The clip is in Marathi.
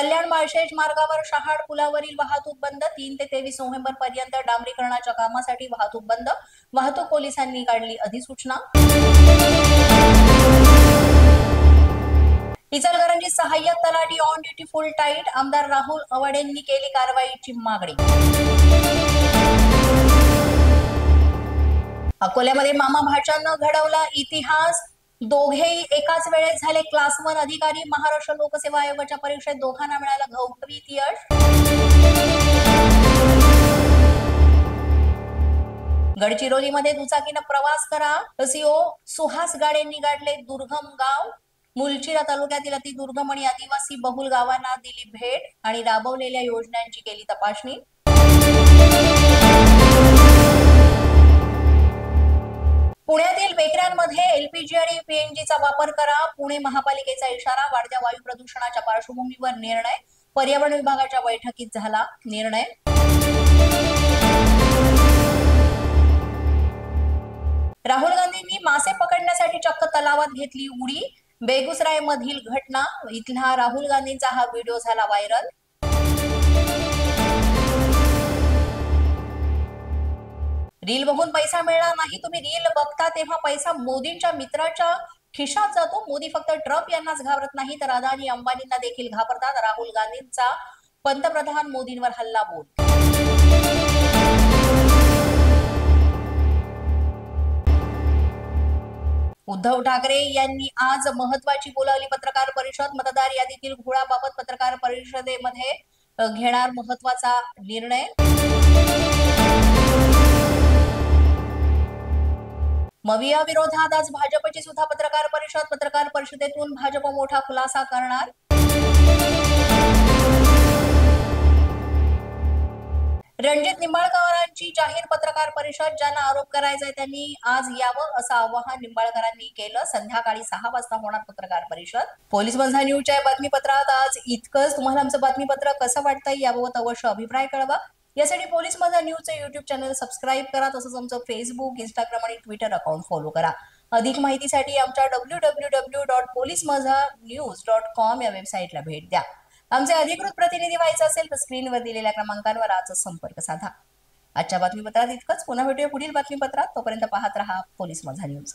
कल्याण माळशेज मार्गावर शहाड पुलावरील वाहतूक बंद. 3 ते 23 नोव्हेंबर पर्यंत डांबरीकरणाच्या कामासाठी वाहतूक बंद. वाहतूक पोलिसांनी काढली अधिसूचना. इचलकरंजी सहाय्यक तलाठी ऑन ड्युटी फुल टाईट. आमदार राहुल अवाडेंनी केली कारवाईची मागणी. अकोल्यामध्ये मामा भाच्यानं घडवला इतिहास. दोघेही एकाच वेळेत झाले क्लास 1 अधिकारी. महाराष्ट्र लोकसेवा आयोगाच्या परीक्षेत दोघांना मिळालं घवघवीत यश. गडचिरोलीमध्ये दुचाकीनं प्रवास करा. सीओ सुहास गाडेंनी गाठले दुर्गम गाव. मुलचिरा तालुक्यातील अतिदुर्गम आणि आदिवासी बहुल गावांना दिली भेट आणि राबवलेल्या योजनांची केली तपासणी. पुण्यातील बेकऱ्यांमध्ये एलपीजी आणि पीएनजीचा वापर करा. पुणे महापालिकेचा इशारा. वाढत्या वायू प्रदूषणाच्या पार्श्वभूमीवर निर्णय. पर्यावरण विभागाच्या बैठकीत झाला निर्णय. राहुल गांधींनी मासे पकडण्यासाठी चक्क तलावात घेतली उडी. बेगुसराय मधील घटना. इथला राहुल गांधींचा हा व्हिडिओ झाला व्हायरल. रील बघून पैसा मिळणार नाही. तुम्ही रील बघता तेव्हा पैसा मोदींच्या मित्राच्या खिशात जातो. मोदी फक्त ट्रम्प यांनाच घाबरत नाही तर अदानी अंबानींना देखील घाबरतात. राहुल गांधींचा पंतप्रधान मोदींवर हल्ला बोल. उद्धव ठाकरे यांनी आज महत्वाची बोलावली पत्रकार परिषद. मतदार यादीतील घोळाबाबत पत्रकार परिषदेमध्ये घेणार महत्वाचा निर्णय. मविया विरोधात आज भाजपची सुद्धा पत्रकार परिषद. पत्रकार परिषदेतून भाजप मोठा खुलासा करणार. रणजित निंबाळकरांची जाहीर पत्रकार परिषद. ज्यांना आरोप करायचा आहे त्यांनी आज यावं असं आवाहन निंबाळकरांनी केलं. संध्याकाळी 6 वाजता होणार पत्रकार परिषद. पोलीस माझा न्यूजच्या बातमीपत्रात आज इतकंच. तुम्हाला आमचं बातमीपत्र कसं वाटतंय याबाबत अवश्य अभिप्राय कळवा. यासाठी पोलीस माझा न्यूजचं युट्यूब चॅनल सबस्क्राईब करा. तसंच आमचं फेसबुक, इंस्टाग्राम आणि ट्विटर अकाउंट फॉलो करा. अधिक माहितीसाठी आमच्या www.policemazhanews.com या वेबसाईटला भेट द्या. आमचे अधिकृत प्रतिनिधी व्हायचं असेल तर स्क्रीनवर दिलेल्या क्रमांकांवर आजच संपर्क साधा. आजच्या बातमीपत्रात इतकंच. पुन्हा भेटूया पुढील बातमीपत्रात. तोपर्यंत पाहत रहा पोलीस माझा न्यूज.